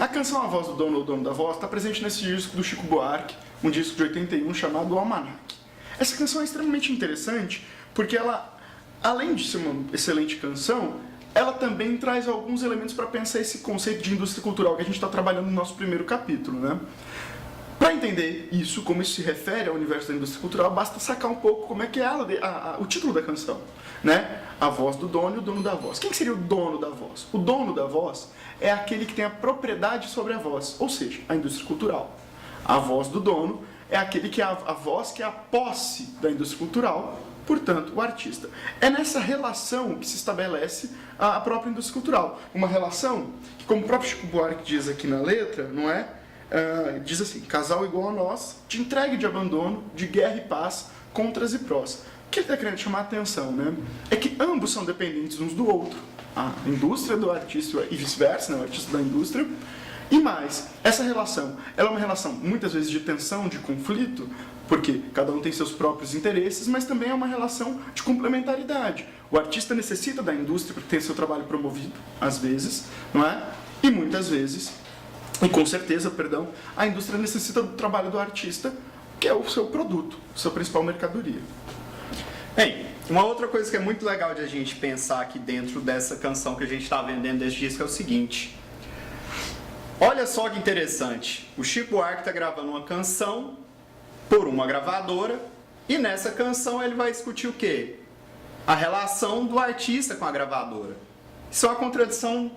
A canção A Voz do Dono ou Dono da Voz está presente nesse disco do Chico Buarque, um disco de 81 chamado Almanac. Essa canção é extremamente interessante porque ela, além de ser uma excelente canção, ela também traz alguns elementos para pensar esse conceito de indústria cultural que a gente está trabalhando no nosso primeiro capítulo, né? Para entender isso, como isso se refere ao universo da indústria cultural, basta sacar um pouco como é que é o título da canção, né? A voz do dono e o dono da voz. Quem seria o dono da voz? O dono da voz é aquele que tem a propriedade sobre a voz, ou seja, a indústria cultural. A voz do dono é aquele que é a voz que é a posse da indústria cultural, portanto, o artista. É nessa relação que se estabelece a própria indústria cultural. Uma relação que, como o próprio Chico Buarque diz aqui na letra, não é? Diz assim: casal igual a nós, de entrega e de abandono, de guerra e paz, contras e prós. O que ele está querendo chamar a atenção, né? É que ambos são dependentes uns do outro. A indústria do artista e vice-versa, né? O artista da indústria. E mais, essa relação, ela é uma relação muitas vezes de tensão, de conflito, porque cada um tem seus próprios interesses, mas também é uma relação de complementaridade. O artista necessita da indústria para ter seu trabalho promovido, às vezes, não é? E muitas vezes, e com certeza, perdão, a indústria necessita do trabalho do artista, que é o seu produto, sua principal mercadoria. Bem, uma outra coisa que é muito legal de a gente pensar aqui dentro dessa canção que a gente está vendo dentro desse disco é o seguinte. Olha só que interessante, o Chico Buarque está gravando uma canção por uma gravadora e nessa canção ele vai discutir o quê? A relação do artista com a gravadora. Isso é uma contradição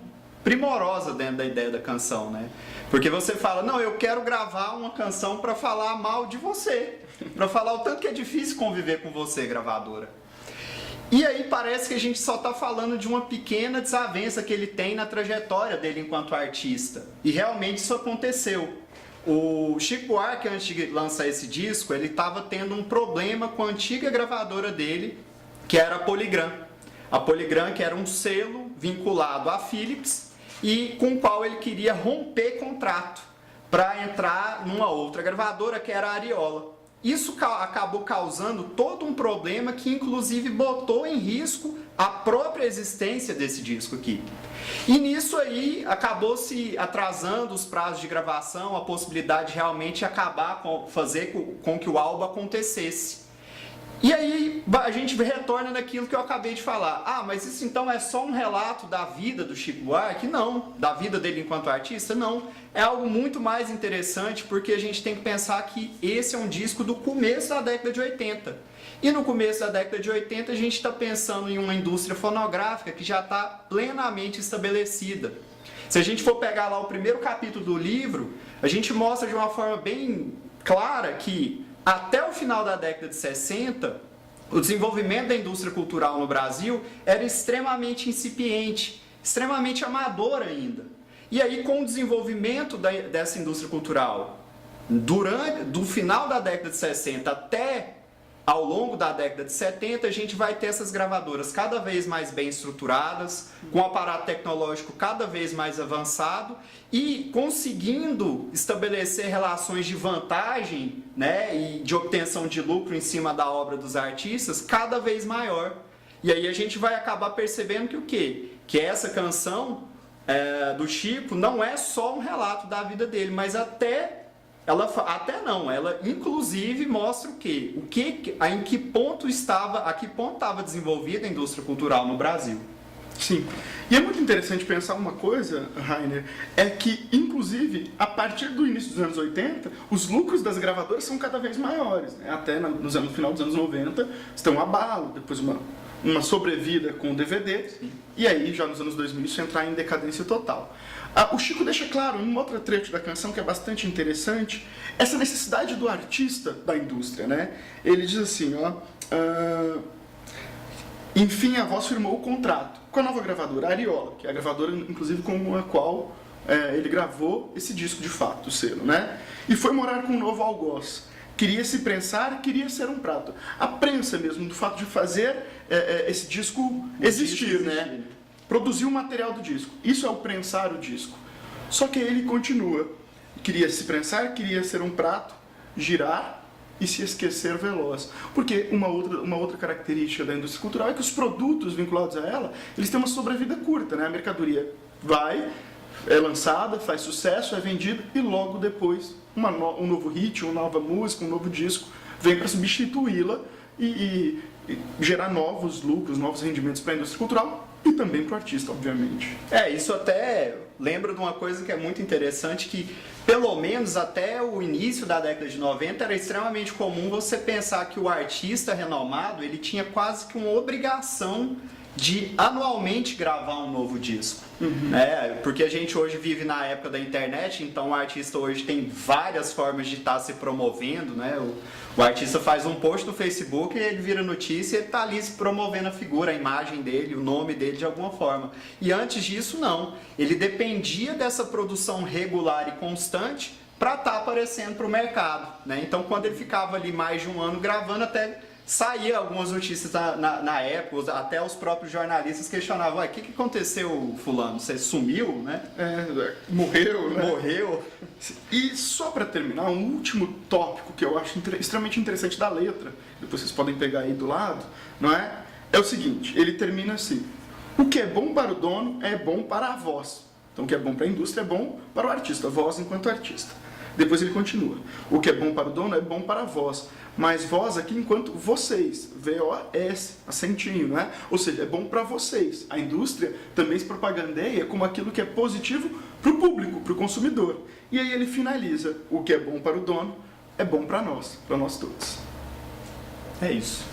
primorosa dentro da ideia da canção, né? Porque você fala, não, eu quero gravar uma canção para falar mal de você, para falar o tanto que é difícil conviver com você, gravadora. E aí parece que a gente só está falando de uma pequena desavença que ele tem na trajetória dele enquanto artista. E realmente isso aconteceu. O Chico Buarque, antes de lançar esse disco, ele estava tendo um problema com a antiga gravadora dele, que era a Polygram. A Polygram, que era um selo vinculado à Philips e com o qual ele queria romper contrato para entrar numa outra gravadora, que era a Ariola. Isso acabou causando todo um problema que inclusive botou em risco a própria existência desse disco aqui. E nisso aí acabou se atrasando os prazos de gravação, a possibilidade de realmente fazer com que o álbum acontecesse. E aí a gente retorna naquilo que eu acabei de falar. Ah, mas isso então é só um relato da vida do Chico Buarque? Não. Da vida dele enquanto artista? Não. É algo muito mais interessante porque a gente tem que pensar que esse é um disco do começo da década de 80. E no começo da década de 80 a gente está pensando em uma indústria fonográfica que já está plenamente estabelecida. Se a gente for pegar lá o primeiro capítulo do livro, a gente mostra de uma forma bem clara que até o final da década de 60, o desenvolvimento da indústria cultural no Brasil era extremamente incipiente, extremamente amador ainda. E aí, com o desenvolvimento dessa indústria cultural, do final da década de 60 até ao longo da década de 70, a gente vai ter essas gravadoras cada vez mais bem estruturadas, com um aparato tecnológico cada vez mais avançado e conseguindo estabelecer relações de vantagem, né, e de obtenção de lucro em cima da obra dos artistas cada vez maior. E aí a gente vai acabar percebendo que o quê? Que essa canção do Chico não é só um relato da vida dele, mas ela inclusive mostra o quê? Em que ponto estava desenvolvida a indústria cultural no Brasil. Sim. E é muito interessante pensar uma coisa, Rainer, é que, inclusive, a partir do início dos anos 80, os lucros das gravadoras são cada vez maiores, né? Até no final dos anos 90, estão abalo, depois uma sobrevida com o DVD, sim. E aí, já nos anos 2000, isso entrar em decadência total. O Chico deixa claro, num outro trecho da canção que é bastante interessante, essa necessidade do artista da indústria, né? Ele diz assim, enfim, a voz firmou o contrato com a nova gravadora, a Ariola, que é a gravadora, inclusive, com a qual ele gravou esse disco de fato, o selo, né? E foi morar com um novo algoz. Queria se prensar, queria ser um prato. A prensa mesmo, do fato de fazer esse disco existir, né? Produzir o material do disco. Isso é o prensar o disco. Só que ele continua. Queria se prensar, queria ser um prato, girar e se esquecer veloz. Porque uma outra característica da indústria cultural é que os produtos vinculados a ela, eles têm uma sobrevida curta, né? A mercadoria vai, é lançada, faz sucesso, é vendida e logo depois um novo hit, uma nova música, um novo disco vem para substituí-la e gerar novos lucros, novos rendimentos para a indústria cultural e também para o artista, obviamente. Isso até lembra de uma coisa que é muito interessante, que pelo menos até o início da década de 90 era extremamente comum você pensar que o artista renomado ele tinha quase que uma obrigação de anualmente gravar um novo disco. Porque a gente hoje vive na época da internet, então o artista hoje tem várias formas de estar se promovendo, né? O artista faz um post no Facebook e ele vira notícia e ele está ali se promovendo a figura, a imagem dele, o nome dele de alguma forma. E antes disso não, ele dependia dessa produção regular e constante para estar aparecendo para o mercado, né? Então quando ele ficava ali mais de um ano gravando, até saía algumas notícias na época, até os próprios jornalistas questionavam: o que aconteceu, fulano? Você sumiu, né? Morreu, né? Morreu. E só para terminar, um último tópico que eu acho extremamente interessante da letra, depois vocês podem pegar aí do lado, não é? É o seguinte, ele termina assim: o que é bom para o dono é bom para a voz. Então o que é bom para a indústria é bom para o artista, a voz enquanto artista. Depois ele continua: o que é bom para o dono é bom para a voz, mas voz aqui enquanto vocês, V-O-S, acentinho, não é? Ou seja, é bom para vocês. A indústria também se propagandeia como aquilo que é positivo para o público, para o consumidor. E aí ele finaliza: o que é bom para o dono é bom para nós todos. É isso.